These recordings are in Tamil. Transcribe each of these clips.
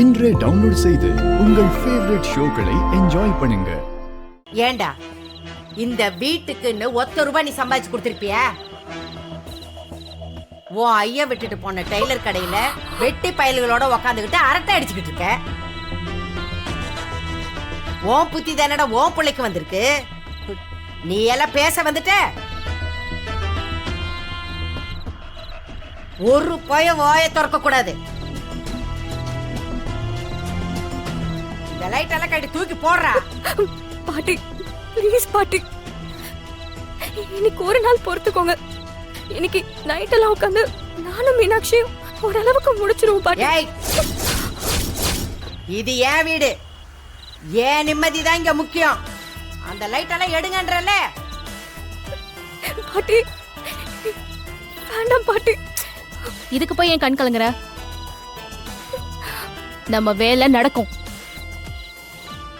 இன்றே டவுன்லோட் செய்து உங்கள் ஃபேவரட் ஷோக்களை என்ஜாய் பண்ணுங்க. ஏண்டா இந்த வீட்டுக்குன்னு ₹1 நீ சம்பாதிச்சு கொடுத்திருப்பியா? ஓ ஐயா விட்டுட்டு போன டெய்லர் கடையில வெட்டி பயல்களோட உக்காந்துக்கிட்டு அரட்டை அடிச்சுக்கிட்டு இருக்க. ஓன் புத்தி தானடா ஓன் பிள்ளைக்கு வந்திருக்கு. நீ எல்லாம் பேச வந்துட்ட. ஒரு பய வாயை திறக்க கூடாது. இந்த லைட் எல்லாம் கட்டி தூக்கி போடுறா. பாட்டி ப்ளீஸ் பாட்டி, இன்னைக்கு ஒரு நாள் பொறுத்துக்கோங்க. இன்னைக்கு நைட் எல்லாம் உட்காந்து நானும் மீனாட்சியும் ஓரளவுக்கு முடிச்சிருவோம் பாட்டி. இது ஏன் வீடு, ஏன் நிம்மதி தான் இங்க முக்கியம். அந்த லைட் எல்லாம் எடுங்கன்றல. பாட்டி வேண்டாம் பாட்டி. இதுக்கு போய் என் கண் கலங்குற? நம்ம வேலை நடக்கும்.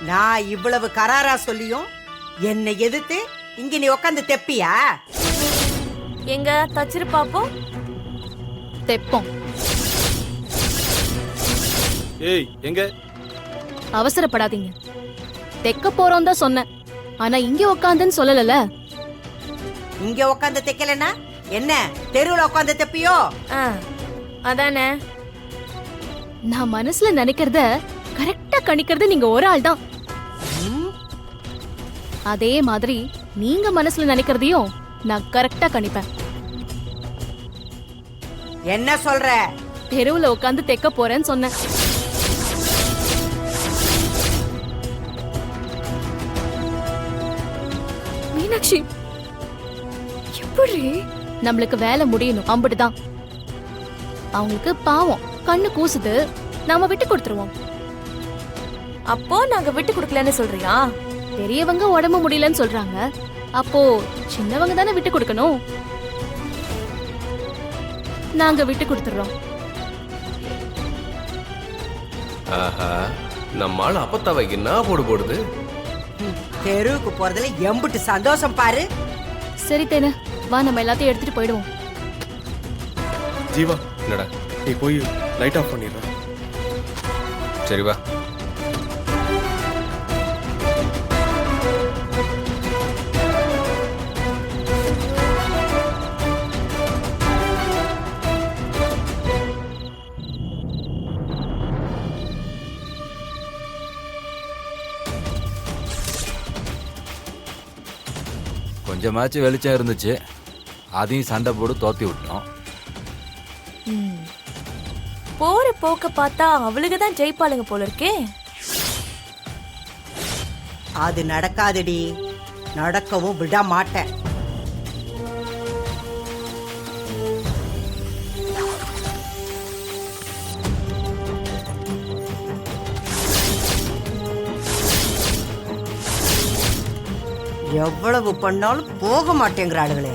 நான் இவ்வளவு கராரா சொல்லியும் என்னை எதிர்த்து இங்க நீ உட்காந்து தெப்பியா? எங்க தச்சிரு பாப்போம். தெப்போம். ஏய் எங்க? அவசரப்படாதீங்க, தெக்க போறோம் தான் சொன்னேன். ஆனா இங்க உட்காந்துன்னு சொல்லல. இங்க உட்காந்து தைக்கலனா என்ன தெருவுல உட்காந்து தெப்பியோ? அதானே. நான் மனசுல நினைக்கிறத கரெக்டா கணிக்கிறது நீங்க ஒரு ஆள் தான். அதே மாதிரி நீங்க மனசுல நினைக்கிறதையும் நான் கரெக்டா கணிப்பேன். என்ன சொல்ற? தெருவுல உட்காந்து தெக்க போறேன்னு சொன்னேன். மீனாட்சி எப்படி? நம்மளுக்கு வேலை முடியணும், அம்புட்டுதான். அவங்களுக்கு பாவம் கண்ணு கூசுது, நாம விட்டு கொடுத்துருவோம். அப்போ நாங்க விட்டு கொடுக்கலன்னு சொல்றியா? பெரியவங்க உடம்பு முடியலன்னு சொல்றாங்க, அப்போ சின்னவங்க தானே விட்டு கொடுக்கணும். நாங்க விட்டு கொடுத்துறோம். ஆஹா, நம்மால அப்பத்தாவைக்கு என்ன போடுது. தெருவுக்கு போறதுல எம்புட்டு சந்தோஷம் பாரு. சரி தேனு, வா நம்ம எல்லாத்தையும் எடுத்துட்டு போயிடுவோம். ஜீவா, என்னடா? நீ போய் லைட் ஆஃப் பண்ணிடுற. சரி வா. கொஞ்சமாச்சும் வெளிச்சம் இருந்துச்சு, அதையும் சண்டை போட்டு தோத்தி விட்டோம். போற போக்க பார்த்தா அவளுக்கு தான் ஜெயிப்பாளுங்க போல இருக்கே. அது நடக்காதுடி, நடக்கவும் விட மாட்டேன். எவ்வளவு பண்ணாலும் போக மாட்டேங்கிறாளுகளே.